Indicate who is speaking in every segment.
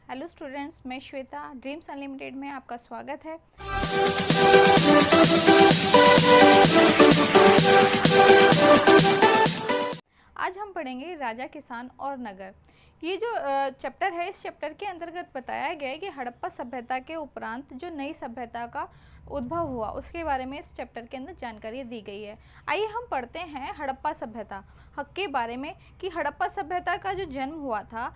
Speaker 1: Hello students, मैं Shweta dreams unlimited में आपका स्वागत है। आज हम पढ़ेंगे राजा, किसान और नगर। ये जो चैप्टर है, इस चैप्टर के अंतर्गत बताया गया है कि हड़प्पा सभ्यता के उपरांत जो नई सभ्यता का उद्भव हुआ उसके बारे में इस चैप्टर के अंदर जानकारी दी गई है। आइए हम पढ़ते हैं हड़प्पा सभ्यता के बारे में कि हड़प्पा सभ्यता का जो जन्म हुआ था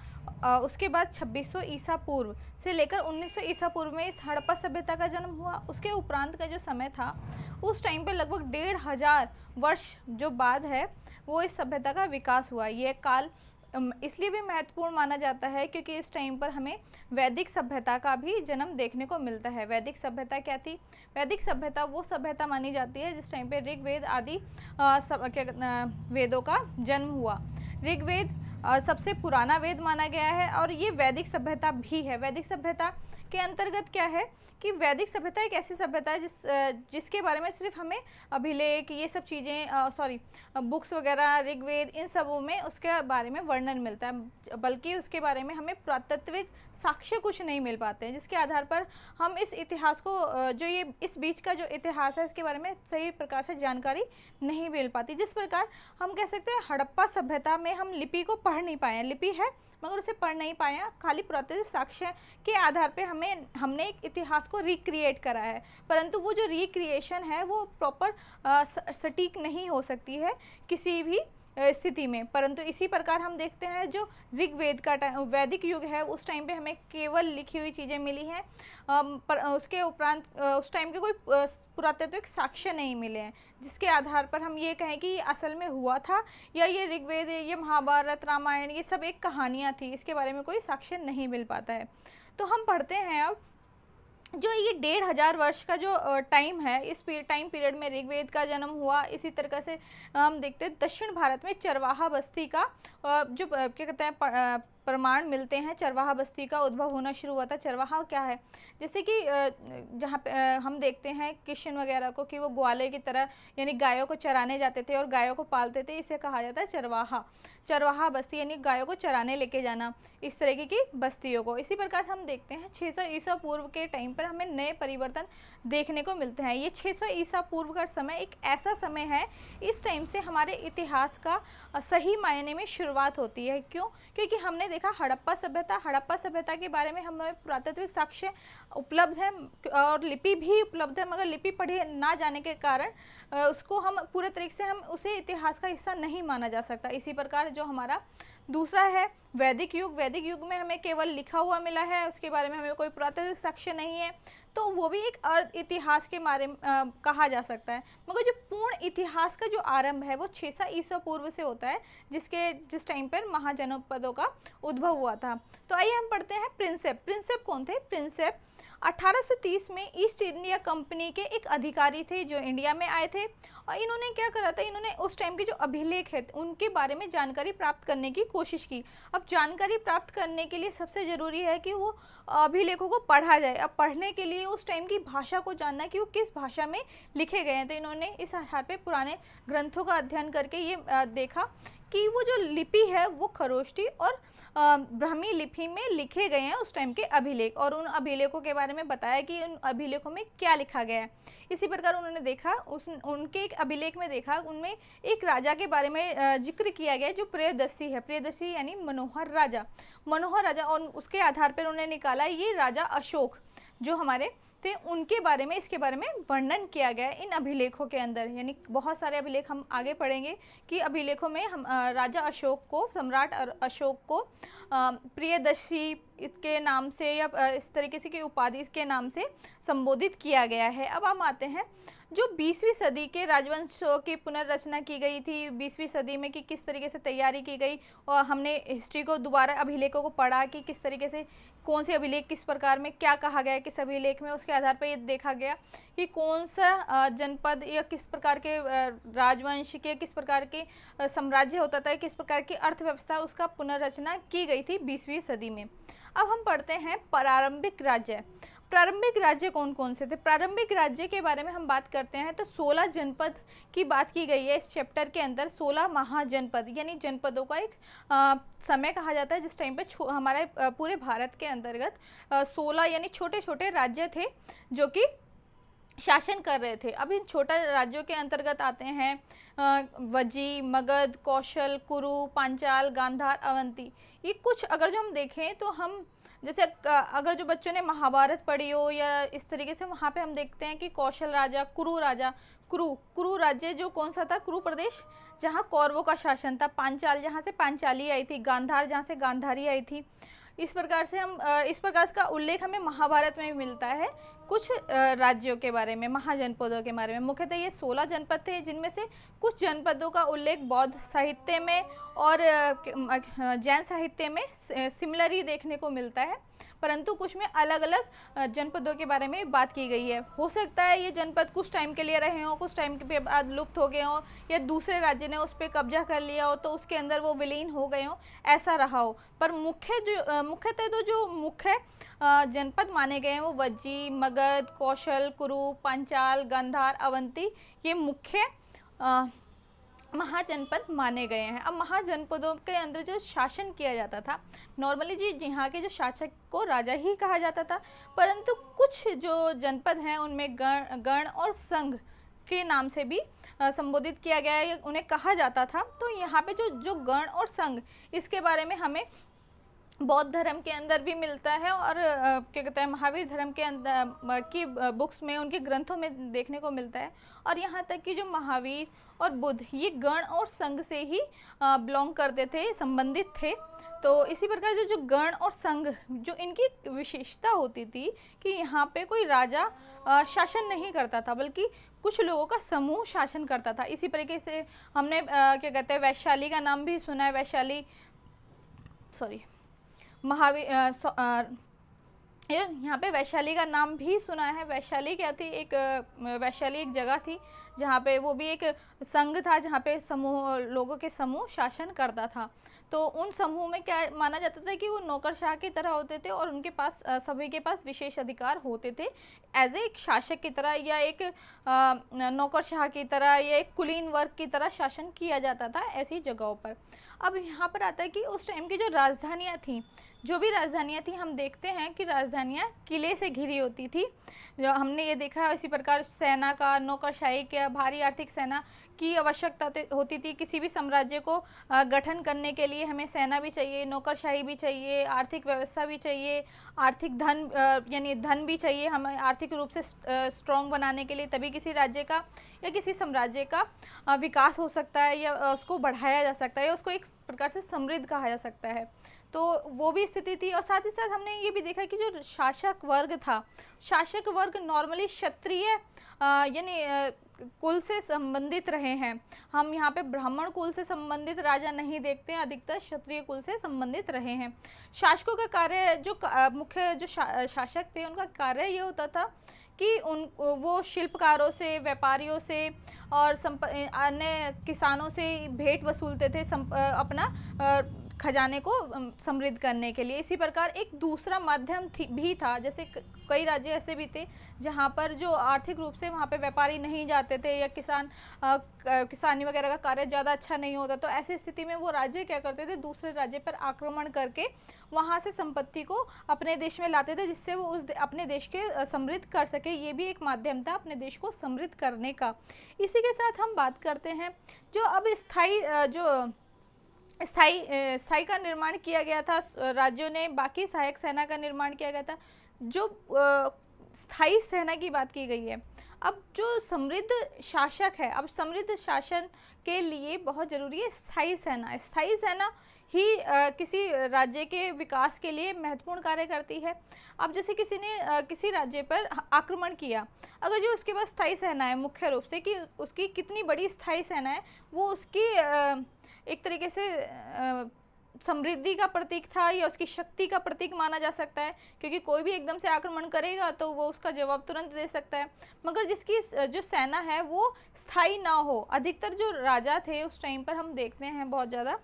Speaker 1: उसके बाद 2600 ईसा पूर्व से लेकर 1900 ईसा पूर्व में इस हड़प्पा सभ्यता का जन्म हुआ। उसके उपरांत का जो समय था उस टाइम पे लगभग 1500 वर्ष जो बाद है वो इस सभ्यता का विकास हुआ। ये काल इसलिए भी महत्वपूर्ण माना जाता है क्योंकि इस टाइम पर हमें वैदिक सभ्यता का भी जन्म देखने को मिलता है। वैदिक सभ्यता क्या थी? वैदिक सभ्यता वो सभ्यता मानी जाती है जिस टाइम पे ऋग्वेद आदि वेदों का जन्म हुआ। ऋग्वेद सबसे पुराना वेद माना गया है और ये वैदिक सभ्यता भी है। वैदिक सभ्यता के अंतर्गत क्या है कि वैदिक सभ्यता एक ऐसी सभ्यता है जिसके बारे में सिर्फ हमें अभिलेख ये सब चीज़ें बुक्स वगैरह ऋग्वेद इन सबों में उसके बारे में वर्णन मिलता है, बल्कि उसके बारे में हमें पुरातात्विक साक्ष्य कुछ नहीं मिल पाते हैं जिसके आधार पर हम इस इतिहास को जो ये इस बीच का जो इतिहास है इसके बारे में सही प्रकार से जानकारी नहीं मिल पाती। जिस प्रकार हम कह सकते हैं हड़प्पा सभ्यता में हम लिपि को पढ़ नहीं पाए हैं, लिपि है मगर उसे पढ़ नहीं पाया, खाली पुरातात्विक साक्ष्य के आधार पे हमने एक इतिहास को रिक्रिएट करा है, परंतु वो जो रिक्रिएशन है वो प्रॉपर सटीक नहीं हो सकती है किसी भी स्थिति में। परंतु इसी प्रकार हम देखते हैं जो ऋग्वेद का वैदिक युग है उस टाइम पे हमें केवल लिखी हुई चीज़ें मिली हैं, पर उसके उपरांत उस टाइम के कोई पुरातात्विक साक्ष्य नहीं मिले हैं जिसके आधार पर हम ये कहें कि ये असल में हुआ था या ये ऋग्वेद ये महाभारत रामायण ये सब एक कहानियाँ थी, इसके बारे में कोई साक्ष्य नहीं मिल पाता है। तो हम पढ़ते हैं अब जो ये 1500 वर्ष का जो टाइम है, इस टाइम पीरियड में ऋग्वेद का जन्म हुआ। इसी तरीके से हम देखते हैं दक्षिण भारत में चरवाहा बस्ती का जो क्या कहते हैं प्रमाण मिलते हैं। चरवाहा बस्ती का उद्भव होना शुरू हुआ था। चरवाहा क्या है? जैसे कि जहाँ पे हम देखते हैं किशन वगैरह को कि वो ग्वाले की तरह यानी गायों को चराने जाते थे और गायों को पालते थे, इसे कहा जाता है चरवाहा। चरवाहा बस्ती यानी गायों को चराने लेके जाना, इस तरीके की बस्तियों को। इसी प्रकार हम देखते हैं 600 ईसा पूर्व के टाइम पर हमें नए परिवर्तन देखने को मिलते हैं। ये 600 ईसा पूर्व का समय एक ऐसा समय है, इस टाइम से हमारे इतिहास का सही मायने में शुरुआत होती है। क्यों? क्योंकि हमने देखा हड़प्पा सभ्यता के बारे में हमें पुरातात्विक साक्ष्य उपलब्ध है और लिपि भी उपलब्ध है, मगर लिपि पढ़े ना जाने के कारण उसको हम पूरे तरीके से हम उसे इतिहास का हिस्सा नहीं माना जा सकता। इसी प्रकार जो हमारा दूसरा है वैदिक युग में हमें केवल लिखा हुआ मिला है, उसके बारे में हमें कोई पुरातात्विक साक्ष्य नहीं है, तो वो भी एक अर्ध इतिहास के बारे में कहा जा सकता है। मगर जो पूर्ण इतिहास का जो आरंभ है वो 600 ईसा पूर्व से होता है जिस टाइम पर महाजनपदों का उद्भव हुआ था। तो आइए हम पढ़ते हैं प्रिंसेप कौन थे? प्रिंसेप 1830 में ईस्ट इंडिया कंपनी के एक अधिकारी थे जो इंडिया में आए थे और इन्होंने क्या करा था, इन्होंने उस टाइम के जो अभिलेख है उनके बारे में जानकारी प्राप्त करने की कोशिश की। अब जानकारी प्राप्त करने के लिए सबसे ज़रूरी है कि वो अभिलेखों को पढ़ा जाए। अब पढ़ने के लिए उस टाइम की भाषा को जानना कि वो किस भाषा में लिखे गए हैं, तो इन्होंने इस आधार पर पुराने ग्रंथों का अध्ययन करके ये देखा कि वो जो लिपि है वो खरोष्टी और ब्राह्मी लिपि में लिखे गए हैं उस टाइम के अभिलेख, और उन अभिलेखों के बारे में बताया कि उन अभिलेखों में क्या लिखा गया है। इसी प्रकार उन्होंने देखा उनके एक अभिलेख में देखा उनमें एक राजा के बारे में जिक्र किया गया जो प्रियदर्शी है। प्रियदर्शी यानी मनोहर राजा, और उसके आधार पर उन्होंने निकाला ये राजा अशोक जो हमारे थे उनके बारे में, इसके बारे में वर्णन किया गया इन अभिलेखों के अंदर। यानी बहुत सारे अभिलेख हम आगे पढ़ेंगे कि अभिलेखों में हम राजा अशोक को, सम्राट अशोक को प्रियदर्शी इसके नाम से या इस तरीके से की उपाधि इसके नाम से संबोधित किया गया है। अब हम आते हैं जो 20वीं सदी के राजवंशों की पुनर्रचना की गई थी 20वीं सदी में कि किस तरीके से तैयारी की गई, और हमने हिस्ट्री को दोबारा अभिलेखों को पढ़ा कि किस तरीके से कौन से अभिलेख किस प्रकार में क्या कहा गया है किस अभिलेख में, उसके आधार पर ये देखा गया कि कौन सा जनपद या किस प्रकार के राजवंश के किस प्रकार के साम्राज्य होता था, किस प्रकार की अर्थव्यवस्था उसका पुनर्रचना की गई थी 20वीं सदी में। अब हम पढ़ते हैं प्रारंभिक राज्य। प्रारंभिक राज्य कौन कौन से थे? प्रारंभिक राज्य के बारे में हम बात करते हैं तो 16 जनपद की बात की गई है इस चैप्टर के अंदर। 16 महाजनपद यानी जनपदों का एक समय कहा जाता है जिस टाइम पे हमारे पूरे भारत के अंतर्गत 16 यानी छोटे छोटे राज्य थे जो कि शासन कर रहे थे। अब इन छोटा राज्यों के अंतर्गत आते हैं वज्जी, मगध, कौशल, कुरु, पांचाल, गांधार, अवंती। ये कुछ अगर जो हम देखें तो हम जैसे अगर जो बच्चों ने महाभारत पढ़ी हो या इस तरीके से, वहाँ पे हम देखते हैं कि कौशल राजा, कुरु राजा, कुरु राज्य जो कौन सा था, कुरु प्रदेश जहाँ कौरवों का शासन था, पांचाल जहाँ से पांचाली आई थी, गांधार जहाँ से गांधारी आई थी। इस प्रकार से हम इस प्रकार का उल्लेख हमें महाभारत में मिलता है कुछ राज्यों के बारे में, महाजनपदों के बारे में। मुख्यतः ये 16 जनपद थे जिनमें से कुछ जनपदों का उल्लेख बौद्ध साहित्य में और जैन साहित्य में सिमिलर ही देखने को मिलता है, परंतु कुछ में अलग अलग जनपदों के बारे में बात की गई है। हो सकता है ये जनपद कुछ टाइम के लिए रहे हों, कुछ टाइम के बाद लुप्त हो गए हों, या दूसरे राज्य ने उस पर कब्जा कर लिया हो तो उसके अंदर वो विलीन हो गए हों, ऐसा रहा हो। पर मुख्यतः तो जो मुख्य जनपद माने गए हैं वो वज्जी, मगध, कौशल, कुरु, पांचाल, गांधार, अवंती, ये मुख्य महाजनपद माने गए हैं। अब महाजनपदों के अंदर जो शासन किया जाता था, नॉर्मली जी यहाँ के जो शासक को राजा ही कहा जाता था, परंतु कुछ जो जनपद हैं उनमें गण और संघ के नाम से भी संबोधित किया गया है, उन्हें कहा जाता था। तो यहाँ पे जो गण और संघ, इसके बारे में हमें बौद्ध धर्म के अंदर भी मिलता है और क्या कहते हैं महावीर धर्म के अंदर की बुक्स में, उनके ग्रंथों में देखने को मिलता है। और यहाँ तक कि जो महावीर और बुद्ध ये गण और संघ से ही बिलोंग करते थे, संबंधित थे। तो इसी प्रकार से जो गण और संघ, जो इनकी विशेषता होती थी कि यहाँ पे कोई राजा शासन नहीं करता था, बल्कि कुछ लोगों का समूह शासन करता था। इसी तरीके से हमने क्या कहते हैं वैशाली का नाम भी सुना है, वैशाली महावीर यहाँ पे वैशाली का नाम भी सुना है। वैशाली क्या थी? वैशाली एक जगह थी जहाँ पे वो भी एक संघ था, जहाँ पे लोगों के समूह शासन करता था। तो उन समूह में क्या माना जाता था कि वो नौकरशाह की तरह होते थे और उनके पास सभी के पास विशेष अधिकार होते थे, एज एक शासक की तरह या एक नौकरशाह की तरह या एक कुलीन वर्ग की तरह शासन किया जाता था ऐसी जगहों पर। अब यहाँ पर आता है कि उस टाइम की जो राजधानियाँ थीं, जो भी राजधानियाँ थी, हम देखते हैं कि राजधानियाँ किले से घिरी होती थी। जो हमने ये देखा, इसी प्रकार सेना का, नौकरशाही का, भारी आर्थिक सेना की आवश्यकता होती थी। किसी भी साम्राज्य को गठन करने के लिए हमें सेना भी चाहिए, नौकरशाही भी चाहिए, आर्थिक व्यवस्था भी चाहिए, आर्थिक धन यानी धन भी चाहिए हमें आर्थिक रूप से स्ट्रॉन्ग बनाने के लिए। तभी किसी राज्य का या किसी साम्राज्य का विकास हो सकता है, या उसको बढ़ाया जा सकता है, या उसको एक प्रकार से समृद्ध कहा जा सकता है। तो वो भी स्थिति थी। और साथ ही साथ हमने ये भी देखा कि जो शासक वर्ग था, शासक वर्ग नॉर्मली क्षत्रिय यानी कुल से संबंधित रहे हैं। हम यहाँ पे ब्राह्मण कुल से संबंधित राजा नहीं देखते हैं, अधिकतर क्षत्रिय कुल से संबंधित रहे हैं। शासकों का कार्य, जो मुख्य जो शासक थे, उनका कार्य ये होता था कि वो शिल्पकारों से, व्यापारियों से और अन्य किसानों से भेंट वसूलते थे अपना खजाने को समृद्ध करने के लिए। इसी प्रकार एक दूसरा माध्यम भी था, जैसे कई राज्य ऐसे भी थे जहाँ पर जो आर्थिक रूप से वहाँ पे व्यापारी नहीं जाते थे, या किसानी वगैरह का कार्य ज़्यादा अच्छा नहीं होता, तो ऐसी स्थिति में वो राज्य क्या करते थे, दूसरे राज्य पर आक्रमण करके वहाँ से संपत्ति को अपने देश में लाते थे, जिससे वो अपने देश के समृद्ध कर सके। ये भी एक माध्यम था अपने देश को समृद्ध करने का। इसी के साथ हम बात करते हैं जो अब स्थाई का निर्माण किया गया था राज्यों ने, बाकी सहायक सेना का निर्माण किया गया था। जो स्थाई सेना की बात की गई है, अब जो समृद्ध शासक है, अब समृद्ध शासन के लिए बहुत जरूरी है स्थाई सेना। स्थाई सेना ही किसी राज्य के विकास के लिए महत्वपूर्ण कार्य करती है। अब जैसे किसी ने किसी राज्य पर आक्रमण किया, अगर जो उसके पास स्थाई सेना है, मुख्य रूप से कि उसकी कितनी बड़ी स्थाई सेना है, वो उसकी एक तरीके से समृद्धि का प्रतीक था, या उसकी शक्ति का प्रतीक माना जा सकता है, क्योंकि कोई भी एकदम से आक्रमण करेगा तो वो उसका जवाब तुरंत दे सकता है। मगर जिसकी जो सेना है वो स्थायी ना हो, अधिकतर जो राजा थे उस टाइम पर हम देखते हैं बहुत ज़्यादा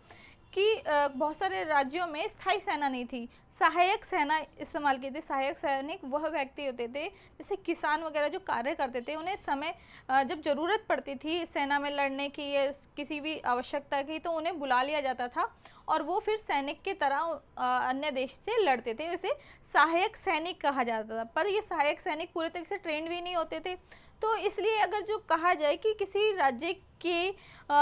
Speaker 1: कि बहुत सारे राज्यों में स्थायी सेना नहीं थी। सहायक सेना इस्तेमाल की थी। सहायक सैनिक वह व्यक्ति होते थे, जैसे किसान वगैरह जो कार्य करते थे, उन्हें समय जब ज़रूरत पड़ती थी सेना में लड़ने की या किसी भी आवश्यकता की, तो उन्हें बुला लिया जाता था और वो फिर सैनिक की तरह अन्य देश से लड़ते थे। इसे सहायक सैनिक कहा जाता था। पर ये सहायक सैनिक पूरे तरीके से ट्रेंड भी नहीं होते थे। तो इसलिए अगर जो कहा जाए कि किसी राज्य की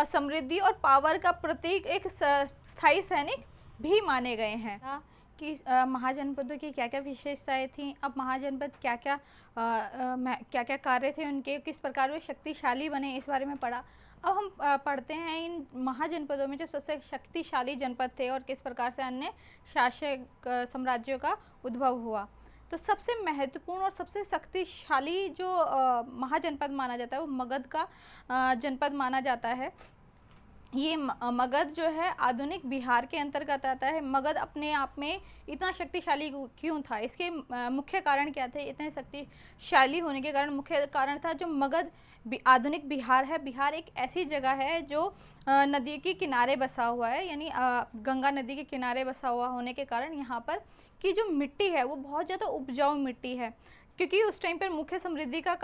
Speaker 1: समृद्धि और पावर का प्रतीक एक स्थायी सैनिक भी माने गए हैं। कि महाजनपदों की क्या क्या विशेषताएं थीं, अब महाजनपद क्या क्या कार्य थे उनके, किस प्रकार वे शक्तिशाली बने, इस बारे में पढ़ा। अब हम पढ़ते हैं इन महाजनपदों में जो सबसे शक्तिशाली जनपद थे और किस प्रकार से अन्य शासक साम्राज्यों का उद्भव हुआ। तो सबसे महत्वपूर्ण और सबसे शक्तिशाली जो महाजनपद माना जाता है वो मगध का जनपद माना जाता है। ये मगध जो है आधुनिक बिहार के अंतर्गत आता है। मगध अपने आप में इतना शक्तिशाली क्यों था, इसके मुख्य कारण क्या थे? इतने शक्तिशाली होने के कारण मुख्य कारण था जो मगध आधुनिक बिहार है। बिहार एक ऐसी जगह है जो नदी के किनारे बसा हुआ है, यानी गंगा नदी के किनारे बसा हुआ होने के कारण यहाँ पर की जो मिट्टी है वो बहुत ज़्यादा उपजाऊ मिट्टी है। क्योंकि उस टाइम पर मुख्य समृद्धि का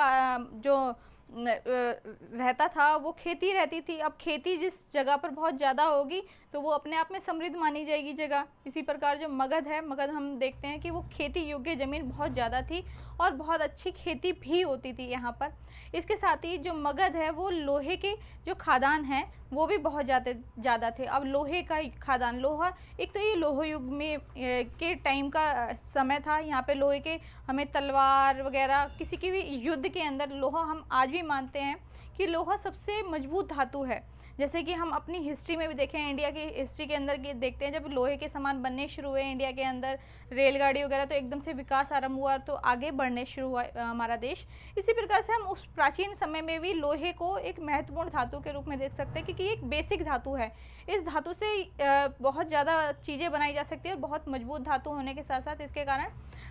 Speaker 1: जो रहता था वो खेती रहती थी। अब खेती जिस जगह पर बहुत ज़्यादा होगी तो वो अपने आप में समृद्ध मानी जाएगी जगह। इसी प्रकार जो मगध है, मगध हम देखते हैं कि वो खेती योग्य ज़मीन बहुत ज़्यादा थी और बहुत अच्छी खेती भी होती थी यहाँ पर। इसके साथ ही जो मगध है वो लोहे के जो खादान हैं वो भी बहुत ज़्यादा थे। अब लोहे का खादान, लोहा एक तो ये लोह युग में के टाइम का समय था। यहाँ पे लोहे के हमें तलवार वगैरह किसी की भी युद्ध के अंदर लोहा, हम आज भी मानते हैं कि लोहा सबसे मजबूत धातु है। जैसे कि हम अपनी हिस्ट्री में भी देखें, इंडिया की हिस्ट्री के अंदर देखते हैं, जब लोहे के सामान बनने शुरू हुए इंडिया के अंदर, रेलगाड़ी वगैरह, तो एकदम से विकास आरंभ हुआ, तो आगे बढ़ने शुरू हुआ हमारा देश। इसी प्रकार से हम उस प्राचीन समय में भी लोहे को एक महत्वपूर्ण धातु के रूप में देख सकते हैं, क्योंकि एक बेसिक धातु है। इस धातु से बहुत ज़्यादा चीज़ें बनाई जा सकती है और बहुत मजबूत धातु होने के साथ साथ इसके कारण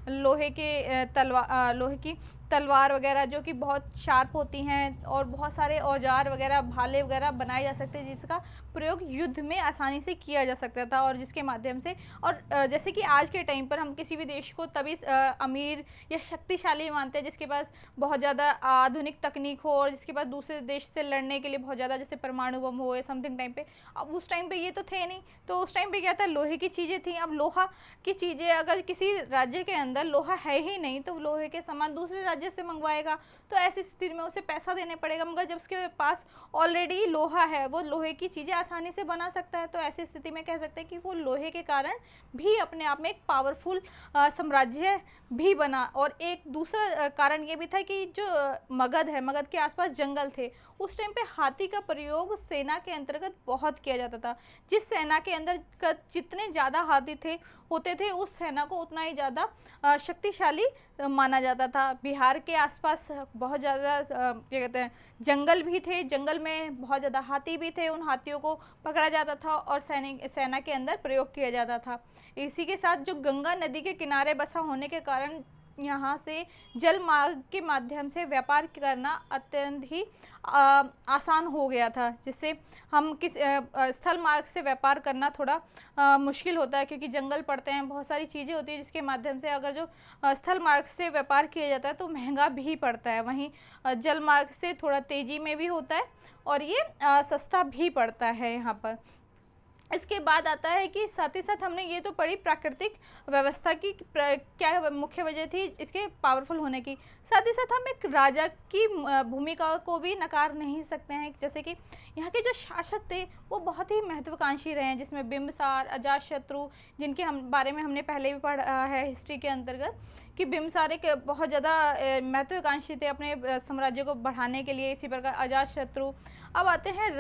Speaker 1: लोहे की तलवार वगैरह जो कि बहुत शार्प होती हैं और बहुत सारे औजार वगैरह, भाले वगैरह बनाए जा सकते हैं, जिसका प्रयोग युद्ध में आसानी से किया जा सकता था। और जिसके माध्यम से, और जैसे कि आज के टाइम पर हम किसी भी देश को तभी अमीर या शक्तिशाली मानते हैं जिसके पास बहुत ज़्यादा आधुनिक तकनीक हो और जिसके पास दूसरे देश से लड़ने के लिए बहुत ज़्यादा, जैसे परमाणु बम हो या समथिंग टाइम पे। अब उस टाइम पे ये तो थे नहीं, तो उस टाइम पे क्या था, लोहे की चीज़ें थी। अब लोहा की चीज़ें, अगर किसी राज्य के अंदर लोहा है ही नहीं तो लोहे के सामान दूसरे राज्य से मंगवाएगा, तो ऐसी स्थिति में उसे पैसा देने पड़ेगा। मगर जब उसके पास ऑलरेडी लोहा है, वो लोहे की चीज़ें आसानी से बना सकता है, तो ऐसी स्थिति में कह सकते हैं कि वो लोहे के कारण भी अपने आप में एक पावरफुल साम्राज्य भी बना। और एक दूसरा कारण ये भी था कि जो मगध है, मगध के आसपास जंगल थे। उस टाइम पे हाथी का प्रयोग सेना के अंतर्गत बहुत किया जाता था। जिस सेना के अंदर जितने ज़्यादा हाथी होते थे, उस सेना को उतना ही ज़्यादा शक्तिशाली माना जाता था। बिहार के आसपास बहुत ज़्यादा क्या कहते हैं, जंगल भी थे, जंगल में बहुत ज़्यादा हाथी भी थे। उन हाथियों को पकड़ा जाता था और सेना के अंदर प्रयोग किया जाता था। इसी के साथ जो गंगा नदी के किनारे बसा होने के कारण यहाँ से जल मार्ग के माध्यम से व्यापार करना अत्यंत ही आसान हो गया था, जिससे हम स्थल मार्ग से व्यापार करना थोड़ा मुश्किल होता है, क्योंकि जंगल पड़ते हैं, बहुत सारी चीज़ें होती है जिसके माध्यम से अगर जो स्थल मार्ग से व्यापार किया जाता है तो महंगा भी पड़ता है। वहीं जल मार्ग से थोड़ा तेज़ी में भी होता है और ये सस्ता भी पड़ता है यहाँ पर। इसके बाद आता है कि साथ ही साथ हमने ये तो पढ़ी प्राकृतिक व्यवस्था की क्या मुख्य वजह थी इसके पावरफुल होने की। साथ ही साथ हम एक राजा की भूमिका को भी नकार नहीं सकते हैं। जैसे कि यहाँ के जो शासक थे वो बहुत ही महत्वाकांक्षी रहे हैं, जिसमें बिंबिसार, अजातशत्रु, जिनके बारे में हमने पहले भी पढ़ा है हिस्ट्री के अंतर्गत, कि बिंबिसार एक बहुत ज़्यादा महत्वाकांक्षी थे अपने साम्राज्य को बढ़ाने के लिए। इसी प्रकार अजातशत्रु। अब आते हैं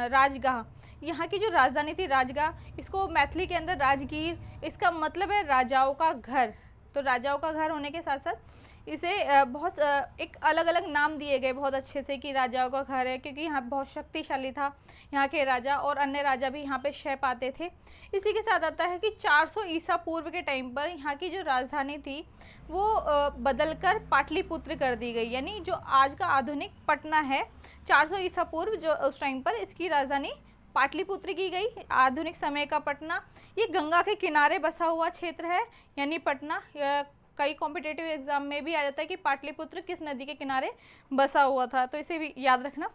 Speaker 1: राजगाह। यहाँ की जो राजधानी थी राजगाह, इसको मैथिली के अंदर राजगीर, इसका मतलब है राजाओं का घर। तो राजाओं का घर होने के साथ साथ इसे बहुत एक अलग अलग नाम दिए गए बहुत अच्छे से कि राजाओं का घर है, क्योंकि यहाँ बहुत शक्तिशाली था यहाँ के राजा, और अन्य राजा भी यहाँ पे शय पाते थे। इसी के साथ आता है कि 400 ईसा पूर्व के टाइम पर यहाँ की जो राजधानी थी वो बदलकर पाटलिपुत्र कर दी गई, यानी जो आज का आधुनिक पटना है, 400 ईसा पूर्व जो उस टाइम पर इसकी राजधानी पाटलिपुत्र की गई, आधुनिक समय का पटना। ये गंगा के किनारे बसा हुआ क्षेत्र है यानी पटना। कई कॉम्पिटेटिव एग्जाम में भी आ जाता है कि पाटलिपुत्र किस नदी के किनारे बसा हुआ था, तो इसे भी याद रखना।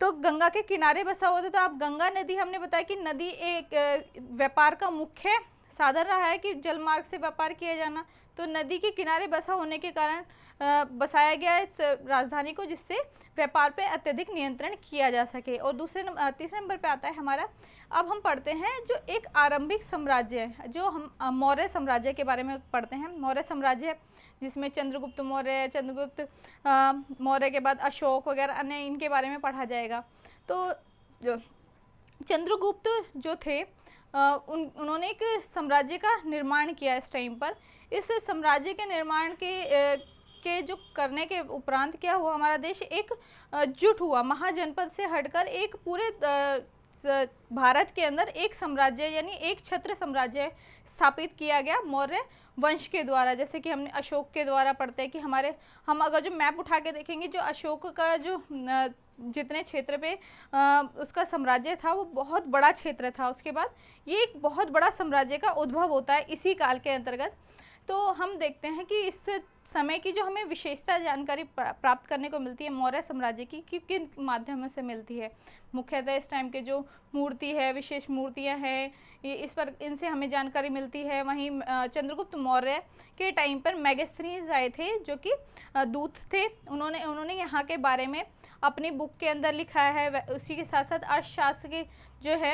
Speaker 1: तो गंगा के किनारे बसा हुआ था, तो आप गंगा नदी, हमने बताया कि नदी एक व्यापार का मुख्य साधन रहा है कि जलमार्ग से व्यापार किया जाना। तो नदी के किनारे बसा होने के कारण बसाया गया इस राजधानी को, जिससे व्यापार पे अत्यधिक नियंत्रण किया जा सके। और तीसरे नंबर पे आता है हमारा, अब हम पढ़ते हैं जो एक आरंभिक साम्राज्य है, जो हम मौर्य साम्राज्य के बारे में पढ़ते हैं। मौर्य साम्राज्य जिसमें चंद्रगुप्त मौर्य के बाद अशोक वगैरह अन्य इनके बारे में पढ़ा जाएगा। तो जो चंद्रगुप्त जो थे उन्होंने एक साम्राज्य का निर्माण किया इस टाइम पर। इस साम्राज्य के निर्माण के जो करने के उपरांत क्या हुआ, हमारा देश एक जुट हुआ, महाजनपद से हटकर एक पूरे भारत के अंदर एक साम्राज्य यानी एक छत्र साम्राज्य स्थापित किया गया मौर्य वंश के द्वारा। जैसे कि हमने अशोक के द्वारा पढ़ते हैं कि हम अगर जो मैप उठा के देखेंगे, जो अशोक का जो जितने क्षेत्र पे उसका साम्राज्य था वो बहुत बड़ा क्षेत्र था। उसके बाद ये एक बहुत बड़ा साम्राज्य का उद्भव होता है इसी काल के अंतर्गत। तो हम देखते हैं कि इस समय की जो हमें विशेषता जानकारी प्राप्त करने को मिलती है मौर्य साम्राज्य की किन माध्यमों से मिलती है। मुख्यतः इस टाइम के जो मूर्ति है, विशेष मूर्तियां हैं, इस पर इनसे हमें जानकारी मिलती है। वहीं चंद्रगुप्त मौर्य के टाइम पर मैगस्थनीज आए थे जो कि दूत थे। उन्होंने यहाँ के बारे में अपनी बुक के अंदर लिखा है। उसी के साथ साथ अर्थशास्त्र की जो है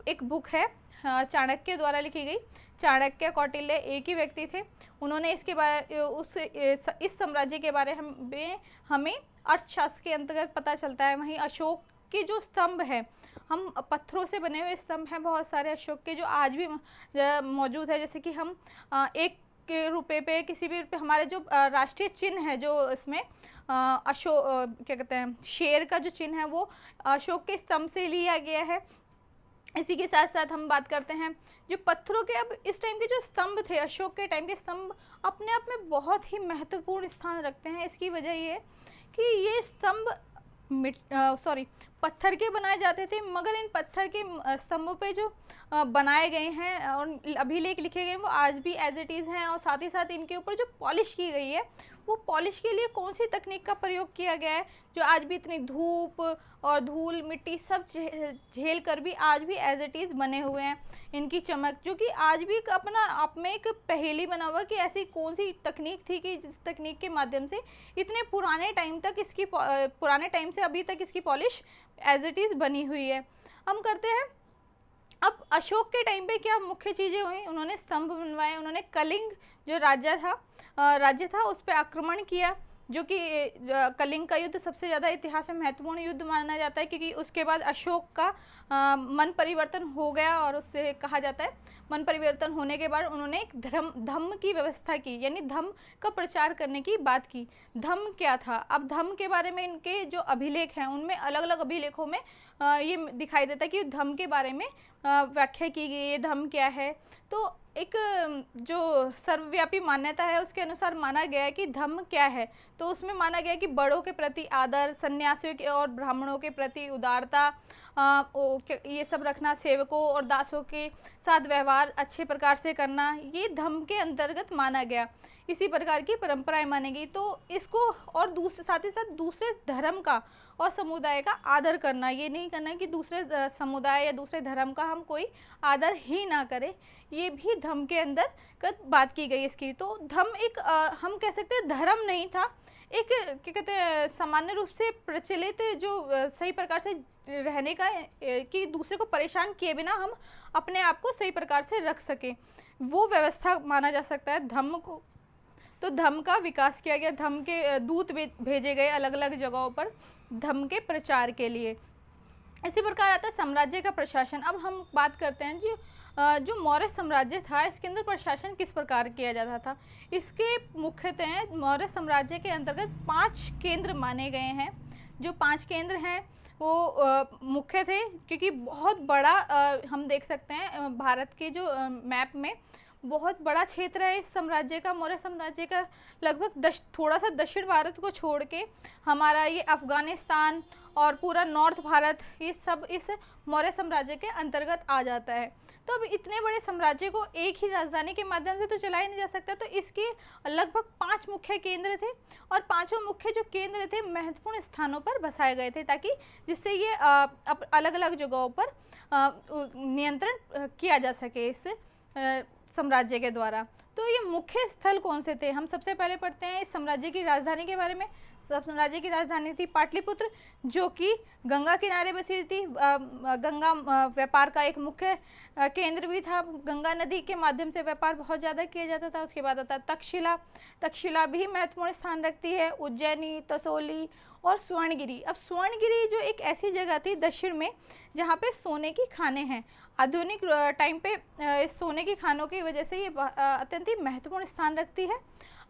Speaker 1: एक बुक है चाणक्य द्वारा लिखी गई। चाणक्य कौटिल्य एक ही व्यक्ति थे। उन्होंने इसके बारे इस साम्राज्य के बारे में हमें अर्थशास्त्र के अंतर्गत पता चलता है। वहीं अशोक के जो स्तंभ है, हम पत्थरों से बने हुए स्तंभ हैं बहुत सारे अशोक के जो आज भी मौजूद है। जैसे कि हम एक रुपये पे किसी भी हमारे जो राष्ट्रीय चिन्ह है, जो इसमें अशोक क्या कहते हैं, शेर का जो चिन्ह है वो अशोक के स्तंभ से लिया गया है। इसी के साथ साथ हम बात करते हैं जो पत्थरों के, अब इस टाइम के जो स्तंभ थे, अशोक के टाइम के स्तंभ अपने आप में बहुत ही महत्वपूर्ण स्थान रखते हैं। इसकी वजह ये है कि ये स्तंभ पत्थर के बनाए जाते थे, मगर इन पत्थर के स्तंभों पे जो बनाए गए हैं और अभिलेख लिखे गए हैं वो आज भी एज इट इज़ हैं। और साथ ही साथ इनके ऊपर जो पॉलिश की गई है, वो पॉलिश के लिए कौन सी तकनीक का प्रयोग किया गया है, जो आज भी इतनी धूप और धूल मिट्टी सब झेल कर भी आज भी एज इट इज़ बने हुए हैं। इनकी चमक जो कि आज भी अपना आप में एक पहेली बना हुआ कि ऐसी कौन सी तकनीक थी कि जिस तकनीक के माध्यम से इतने पुराने टाइम से अभी तक इसकी पॉलिश एज इट इज़ बनी हुई है। हम करते हैं अब अशोक के टाइम पे क्या मुख्य चीज़ें हुई। उन्होंने स्तंभ बनवाए, उन्होंने कलिंग जो राज्य था उस पर आक्रमण किया, जो कि कलिंग का युद्ध सबसे ज़्यादा इतिहास में महत्वपूर्ण युद्ध माना जाता है, क्योंकि उसके बाद अशोक का मन परिवर्तन हो गया। और उससे कहा जाता है मन परिवर्तन होने के बाद उन्होंने एक धम्म की व्यवस्था की, यानी धम्म का प्रचार करने की बात की। धम्म क्या था, अब धम्म के बारे में इनके जो अभिलेख हैं उनमें अलग अलग अभिलेखों में ये दिखाई देता है कि धम्म के बारे में व्याख्या की गई है। धम्म क्या है, तो एक जो सर्वव्यापी मान्यता है उसके अनुसार माना गया है कि धम्म क्या है। तो उसमें माना गया कि बड़ों के प्रति आदर, सन्यासियों के और ब्राह्मणों के प्रति उदारता, ये सब रखना, सेवकों और दासों के साथ व्यवहार अच्छे प्रकार से करना, ये धम्म के अंतर्गत माना गया। इसी प्रकार की परंपराएं मानी गई। तो इसको और साथ ही साथ दूसरे धर्म का और समुदाय का आदर करना, ये नहीं करना कि दूसरे समुदाय या दूसरे धर्म का हम कोई आदर ही ना करें, ये भी धम्म के अंदर बात की गई इसकी। तो धम्म एक हम कह सकते हैं धर्म नहीं था, एक क्या कहते हैं सामान्य रूप से प्रचलित जो सही प्रकार से रहने का कि दूसरे को परेशान किए बिना हम अपने आप को सही प्रकार से रख सकें, वो व्यवस्था माना जा सकता है धम्म को। तो धम्म का विकास किया गया, धम्म के दूत भेजे गए अलग अलग जगहों पर धम्म के प्रचार के लिए। इसी प्रकार आता है साम्राज्य का प्रशासन। अब हम बात करते हैं जो मौर्य साम्राज्य था इसके अंदर प्रशासन किस प्रकार किया जाता था। इसके मुख्यतः मौर्य साम्राज्य के अंतर्गत 5 केंद्र माने गए हैं। जो 5 केंद्र हैं वो मुख्य थे, क्योंकि बहुत बड़ा हम देख सकते हैं भारत के जो मैप में बहुत बड़ा क्षेत्र है इस साम्राज्य का, मौर्य साम्राज्य का। लगभग थोड़ा सा दक्षिण भारत को छोड़ के हमारा ये अफगानिस्तान और पूरा नॉर्थ भारत, ये सब इस मौर्य साम्राज्य के अंतर्गत आ जाता है। तो अब इतने बड़े साम्राज्य को एक ही राजधानी के माध्यम से तो चलाया नहीं जा सकता, तो इसके लगभग 5 मुख्य केंद्र थे, और पांचों मुख्य जो केंद्र थे महत्वपूर्ण स्थानों पर बसाए गए थे, ताकि जिससे ये अलग अलग जगहों पर नियंत्रण किया जा सके इस साम्राज्य के द्वारा। तो ये मुख्य स्थल कौन से थे, हम सबसे पहले पढ़ते हैं इस साम्राज्य की राजधानी के बारे में। साम्राज्य की राजधानी थी पाटलिपुत्र, जो कि गंगा किनारे बसी थी। गंगा व्यापार का एक मुख्य केंद्र भी था, गंगा नदी के माध्यम से व्यापार बहुत ज़्यादा किया जाता था। उसके बाद आता तक्षशिला, तक्षशिला भी महत्वपूर्ण स्थान रखती है। उज्जैनी, तसोली और स्वर्णगिरी। अब स्वर्णगिरी जो एक ऐसी जगह थी दक्षिण में जहाँ पे सोने की खानें हैं। आधुनिक टाइम पे इस सोने की खानों की वजह से ये अत्यंत ही महत्वपूर्ण स्थान रखती है।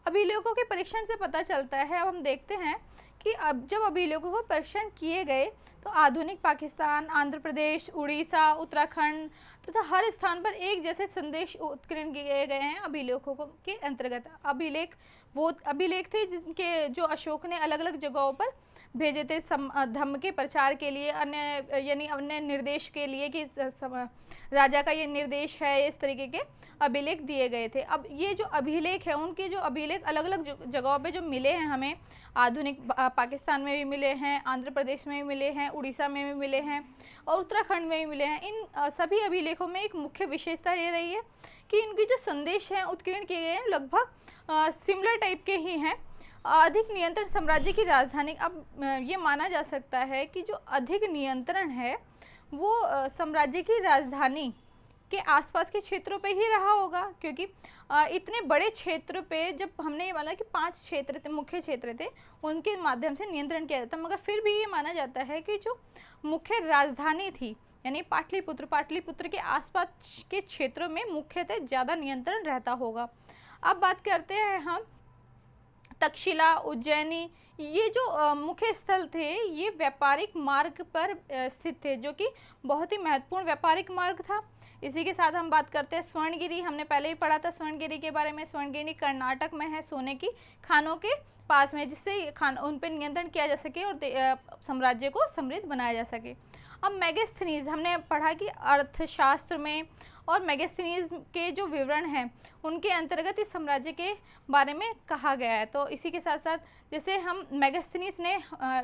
Speaker 1: अभिलेखों के परीक्षण से पता चलता है, अब हम देखते हैं कि अब जब अभिलेखों को परीक्षण किए गए तो आधुनिक पाकिस्तान, आंध्र प्रदेश, उड़ीसा, उत्तराखंड तथा हर स्थान पर एक जैसे संदेश उत्कीर्ण किए गए हैं अभिलेखों के अंतर्गत। अभिलेख वो अभिलेख थे जिनके जो अशोक ने अलग अलग जगहों पर भेजे थे धम्म के प्रचार के लिए, अन्य यानी अन्य निर्देश के लिए कि राजा का ये निर्देश है, इस तरीके के अभिलेख दिए गए थे। अब ये जो अभिलेख है, उनके जो अभिलेख अलग अलग जगहों पे जो मिले हैं हमें, आधुनिक पाकिस्तान में भी मिले हैं, आंध्र प्रदेश में भी मिले हैं, उड़ीसा में भी मिले हैं और उत्तराखंड में भी मिले हैं। इन सभी अभिलेखों में एक मुख्य विशेषता ये रही है कि इनके जो संदेश हैं उत्कीर्ण किए गए हैं लगभग सिमिलर टाइप के ही हैं। अधिक नियंत्रण साम्राज्य की राजधानी, अब ये माना जा सकता है कि जो अधिक नियंत्रण है वो साम्राज्य की राजधानी के आसपास के क्षेत्रों पे ही रहा होगा, क्योंकि इतने बड़े क्षेत्र पे जब हमने ये माना कि 5 क्षेत्र थे, मुख्य क्षेत्र थे, उनके माध्यम से नियंत्रण किया जाता, मगर फिर भी ये माना जाता है कि जो मुख्य राजधानी थी यानी पाटलिपुत्र, पाटलिपुत्र के आसपास के क्षेत्रों में मुख्यतः ज़्यादा नियंत्रण रहता होगा। अब बात करते हैं हम तक्षशिला, उज्जैनी, ये जो मुख्य स्थल थे ये व्यापारिक मार्ग पर स्थित थे, जो कि बहुत ही महत्वपूर्ण व्यापारिक मार्ग था। इसी के साथ हम बात करते हैं स्वर्णगिरी, हमने पहले ही पढ़ा था स्वर्णगिरी के बारे में। स्वर्णगिरी कर्नाटक में है, सोने की खानों के पास में, जिससे उन पर नियंत्रण किया जा सके और साम्राज्य को समृद्ध बनाया जा सके। अब मेगास्थनीज हमने पढ़ा कि अर्थशास्त्र में और मेगास्थनीज के जो विवरण हैं उनके अंतर्गत इस साम्राज्य के बारे में कहा गया है। तो इसी के साथ साथ जैसे हम मेगास्थनीज ने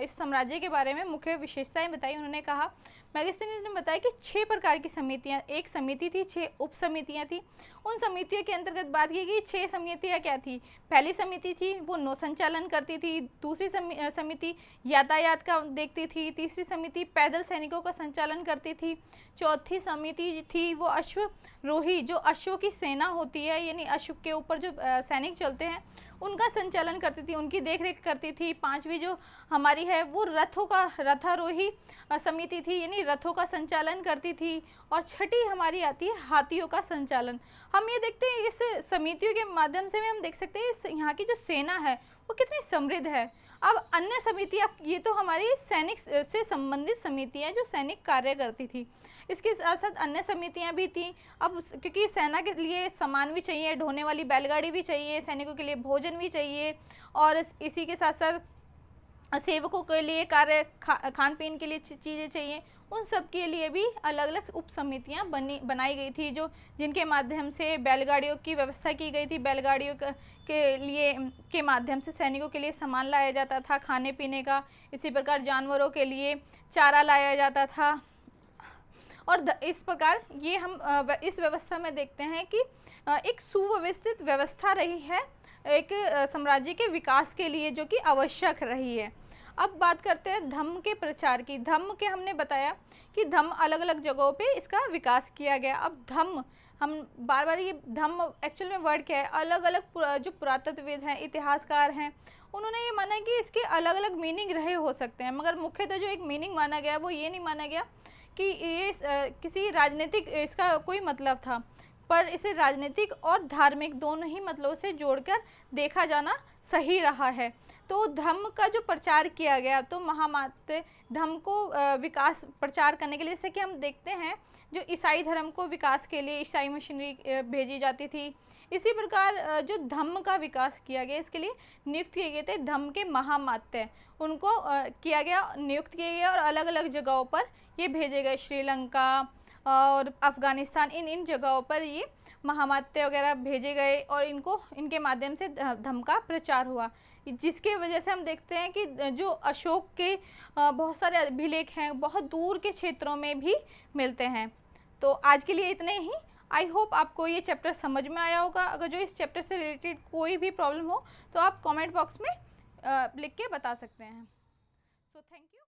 Speaker 1: इस साम्राज्य के बारे में मुख्य विशेषताएं बताई, उन्होंने कहा मेगास्थनीज ने बताया कि 6 प्रकार की समितियां, एक समिति थी, 6 उप समितियां थी। उन समितियों के अंतर्गत बात की गई 6 समितियां क्या थी। पहली समिति थी वो नौ संचालन करती थी, दूसरी समिति यातायात का देखती थी, तीसरी समिति पैदल सैनिकों का संचालन करती थी, चौथी समिति थी वो अश्वरोही, जो अश्वों की सेना होती है यानी अश्व के ऊपर जो सैनिक चलते हैं उनका संचालन करती थी, उनकी देखरेख करती थी। पांचवी जो हमारी है वो रथारोही समिति थी यानी रथों का संचालन करती थी। और छठी हमारी आती है हाथियों का संचालन। हम ये देखते हैं इस समितियों के माध्यम से भी हम देख सकते हैं इस यहाँ की जो सेना है वो कितनी समृद्ध है। अब अन्य समितियाँ, ये तो हमारी सैनिक से संबंधित समितियाँ जो सैनिक कार्य करती थी, इसके साथ साथ अन्य समितियां भी थीं। अब क्योंकि सेना के लिए सामान भी चाहिए, ढोने वाली बैलगाड़ी भी चाहिए, सैनिकों के लिए भोजन भी चाहिए और इसी के साथ साथ सेवकों के लिए खान पीन के लिए चीज़ें चाहिए, उन सब के लिए भी अलग अलग उप समितियाँ बनाई गई थी, जो जिनके माध्यम से बैलगाड़ियों की व्यवस्था की गई थी। बैलगाड़ियों के माध्यम से सैनिकों के लिए सामान लाया जाता था खाने पीने का, इसी प्रकार जानवरों के लिए चारा लाया जाता था। और इस प्रकार ये हम इस व्यवस्था में देखते हैं कि एक सुव्यवस्थित व्यवस्था रही है एक साम्राज्य के विकास के लिए, जो कि आवश्यक रही है। अब बात करते हैं धम्म के प्रचार की। धम्म के हमने बताया कि धम्म अलग अलग जगहों पे इसका विकास किया गया। अब धम्म, हम बार बार ये धम्म एक्चुअल में वर्ड क्या है, अलग अलग जो पुरातत्वविद हैं, इतिहासकार हैं, उन्होंने ये माना कि इसके अलग अलग मीनिंग रहे हो सकते हैं, मगर मुख्यतः जो एक मीनिंग माना गया वो ये नहीं माना गया कि ये किसी राजनीतिक इसका कोई मतलब था, पर इसे राजनीतिक और धार्मिक दोनों ही मतलों से जोड़कर देखा जाना सही रहा है। तो धम्म का जो प्रचार किया गया, तो महामाते धम्म को विकास प्रचार करने के लिए, जैसे कि हम देखते हैं जो ईसाई धर्म को विकास के लिए ईसाई मशीनरी भेजी जाती थी, इसी प्रकार जो धम्म का विकास किया गया, इसके लिए नियुक्त किए गए थे धम्म के महामात्य, उनको किया गया, नियुक्त किए गए और अलग अलग जगहों पर ये भेजे गए। श्रीलंका और अफ़गानिस्तान, इन जगहों पर ये महामात्य वगैरह भेजे गए और इनके माध्यम से धम्म का प्रचार हुआ, जिसके वजह से हम देखते हैं कि जो अशोक के बहुत सारे अभिलेख हैं बहुत दूर के क्षेत्रों में भी मिलते हैं। तो आज के लिए इतने ही। आई होप आपको ये चैप्टर समझ में आया होगा। अगर जो इस चैप्टर से रिलेटेड कोई भी प्रॉब्लम हो तो आप कमेंट बॉक्स में लिख के बता सकते हैं। So thank you.